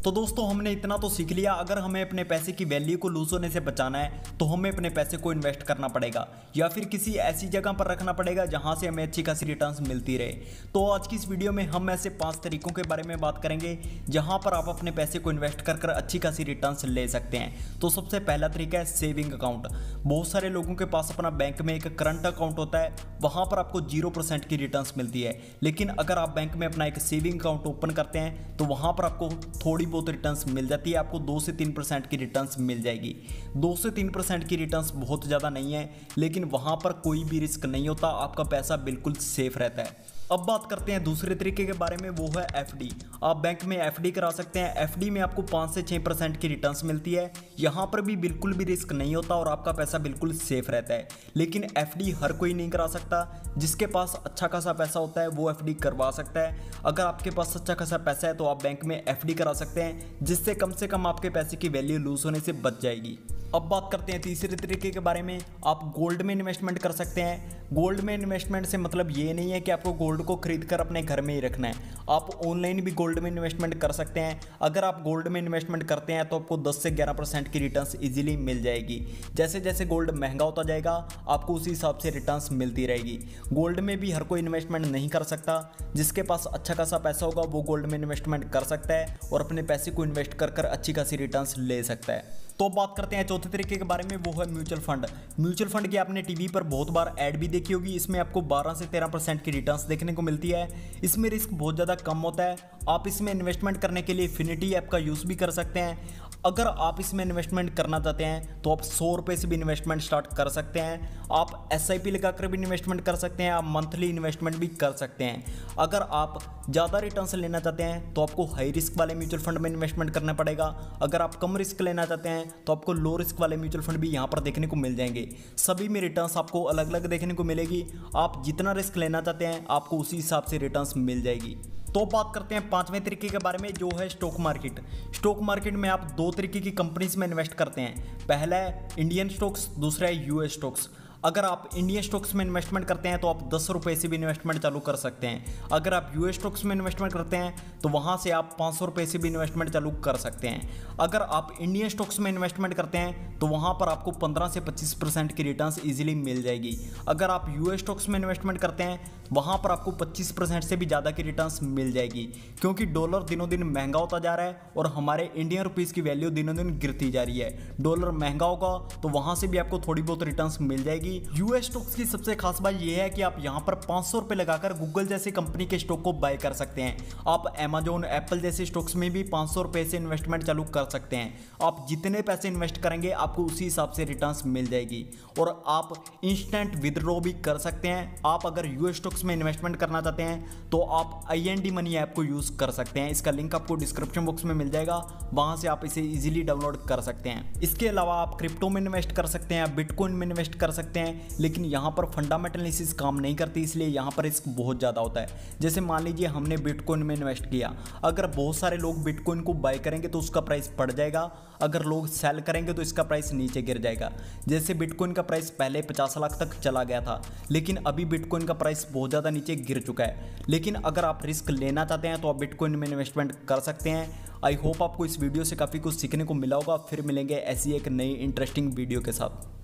तो दोस्तों हमने इतना तो सीख लिया, अगर हमें अपने पैसे की वैल्यू को लूज होने से बचाना है तो हमें अपने पैसे को इन्वेस्ट करना पड़ेगा या फिर किसी ऐसी जगह पर रखना पड़ेगा जहां से हमें अच्छी खासी रिटर्न्स मिलती रहे। तो आज की इस वीडियो में हम ऐसे 5 तरीकों के बारे में बात करेंगे जहां पर आप अपने पैसे को इन्वेस्ट कर अच्छी खासी रिटर्न्स ले सकते हैं। तो सबसे पहला तरीका है सेविंग अकाउंट। बहुत सारे लोगों के पास अपना बैंक में एक करंट अकाउंट होता है, वहां पर आपको 0% की रिटर्न्स मिलती है। लेकिन अगर आप बैंक में अपना एक सेविंग अकाउंट ओपन करते हैं तो वहां पर आपको थोड़ी बहुत रिटर्न्स मिल जाती है, आपको 2 से 3% की रिटर्न्स मिल जाएगी। 2 से 3% की रिटर्न्स बहुत ज़्यादा नहीं है, लेकिन वहाँ पर कोई भी रिस्क नहीं होता, आपका पैसा बिल्कुल सेफ रहता है। अब बात करते हैं दूसरे तरीके के बारे में, वो है एफडी। आप बैंक में एफडी करा सकते हैं। एफडी में आपको 5 से 6% की रिटर्न्स मिलती है। यहाँ पर भी बिल्कुल भी रिस्क नहीं होता और आपका पैसा बिल्कुल सेफ रहता है। लेकिन एफडी हर कोई नहीं करा सकता, जिसके पास अच्छा खासा पैसा होता है वो एफडी करवा सकता है। अगर आपके पास अच्छा खासा पैसा है तो आप बैंक में एफडी करा सकते हैं, जिससे कम से कम आपके पैसे की वैल्यू लूज होने से बच जाएगी। अब बात करते हैं तीसरे तरीके के बारे में, आप गोल्ड में इन्वेस्टमेंट कर सकते हैं। गोल्ड में इन्वेस्टमेंट से मतलब ये नहीं है कि आपको गोल्ड को खरीद कर अपने घर में ही रखना है, आप ऑनलाइन भी गोल्ड में इन्वेस्टमेंट कर सकते हैं। अगर आप गोल्ड में इन्वेस्टमेंट करते हैं तो आपको 10 से 11% की रिटर्न्स इजीली मिल जाएगी। जैसे जैसे गोल्ड महंगा होता जाएगा आपको उसी हिसाब से रिटर्न्स मिलती रहेगी। गोल्ड में भी हर कोई इन्वेस्टमेंट नहीं कर सकता, जिसके पास अच्छा खासा पैसा होगा वो गोल्ड में इन्वेस्टमेंट कर सकता है और अपने पैसे को इन्वेस्ट कर अच्छी खासी रिटर्न्स ले सकता है। तो बात करते हैं चौथे तरीके के बारे में, वो है म्यूचुअल फंड। म्यूचुअल फंड की आपने टीवी पर बहुत बार ऐड भी देखी होगी। इसमें आपको 12 से 13% की रिटर्न्स देखने को मिलती है। इसमें रिस्क बहुत ज़्यादा कम होता है। आप इसमें इन्वेस्टमेंट करने के लिए एफिनिटी ऐप का यूज़ भी कर सकते हैं। अगर आप इसमें इन्वेस्टमेंट करना चाहते हैं तो आप 100 रुपये से भी इन्वेस्टमेंट स्टार्ट कर सकते हैं। आप SIP लगाकर भी इन्वेस्टमेंट कर सकते हैं, आप मंथली इन्वेस्टमेंट भी कर सकते हैं। अगर आप ज़्यादा रिटर्न्स लेना चाहते हैं तो आपको हाई रिस्क वाले म्यूचुअल फंड में इन्वेस्टमेंट करना पड़ेगा। अगर आप कम रिस्क लेना चाहते हैं तो आपको लो रिस्क वाले म्यूचुअल फंड भी यहाँ पर देखने को मिल जाएंगे। सभी में रिटर्न्स आपको अलग अलग देखने को मिलेगी। आप जितना रिस्क लेना चाहते हैं आपको उसी हिसाब से रिटर्न्स मिल जाएगी। तो बात करते हैं 5वें तरीके के बारे में, जो है स्टॉक मार्केट। स्टॉक मार्केट में आप 2 तरीके की कंपनीज में इन्वेस्ट करते हैं। पहला है इंडियन स्टॉक्स, दूसरा है US स्टॉक्स। अगर आप इंडियन स्टॉक्स में इन्वेस्टमेंट करते हैं तो आप 10 रुपये से भी इन्वेस्टमेंट चालू कर सकते हैं। अगर आप US स्टॉक्स में इन्वेस्टमेंट करते हैं तो वहाँ से आप 500 रुपये से भी इन्वेस्टमेंट चालू कर सकते हैं। अगर आप इंडियन स्टॉक्स में इन्वेस्टमेंट करते हैं तो वहाँ पर आपको 15 से 25% की रिटर्न्स ईजिली मिल जाएगी। अगर आप US स्टॉक्स में इन्वेस्टमेंट करते हैं वहाँ पर आपको 25% से भी ज़्यादा की रिटर्न्स मिल जाएगी, क्योंकि डॉलर दिनों दिन महंगा होता जा रहा है और हमारे इंडियन रुपीज़ की वैल्यू दिनों दिन गिरती जा रही है। डॉलर महंगा होगा तो वहाँ से भी आपको थोड़ी बहुत रिटर्न्स मिल जाएगी। US स्टॉक्स की सबसे खास बात यह है कि आप यहाँ पर 500 रुपये लगाकर गूगल जैसी कंपनी के स्टॉक को बाय कर सकते हैं। आप Amazon, एप्पल जैसे स्टॉक्स में भी 500 रुपये से इन्वेस्टमेंट चालू कर सकते हैं। आप जितने पैसे इन्वेस्ट करेंगे आपको उसी हिसाब से रिटर्न्स मिल जाएगी और आप इंस्टेंट विदड्रॉ भी कर सकते हैं। आप अगर US स्टॉक्स में इन्वेस्टमेंट करना चाहते हैं तो आप IND मनी ऐप को यूज़ कर सकते हैं। इसका लिंक आपको डिस्क्रिप्शन बॉक्स में मिल जाएगा, वहाँ से आप इसे इजीली डाउनलोड कर सकते हैं। इसके अलावा आप क्रिप्टो में इन्वेस्ट कर सकते हैं, बिटकॉइन में इन्वेस्ट कर सकते हैं, लेकिन यहाँ पर फंडामेंटल एनालिसिस काम नहीं करती, इसलिए यहाँ पर रिस्क बहुत ज़्यादा होता है। जैसे मान लीजिए हमने बिटकॉइन में इन्वेस्ट किया, अगर बहुत सारे लोग बिटकॉइन को बाय करेंगे तो उसका प्राइस बढ़ जाएगा, अगर लोग सेल करेंगे तो इसका प्राइस नीचे गिर जाएगा। जैसे बिटकॉइन का प्राइस पहले 50 लाख तक चला गया था, लेकिन अभी बिटकॉइन का प्राइस बहुत ज़्यादा नीचे गिर चुका है। लेकिन अगर आप रिस्क लेना चाहते हैं तो आप बिटकॉइन में इन्वेस्टमेंट कर सकते हैं। आई होप आपको इस वीडियो से काफ़ी कुछ सीखने को मिला होगा। फिर मिलेंगे ऐसी एक नई इंटरेस्टिंग वीडियो के साथ।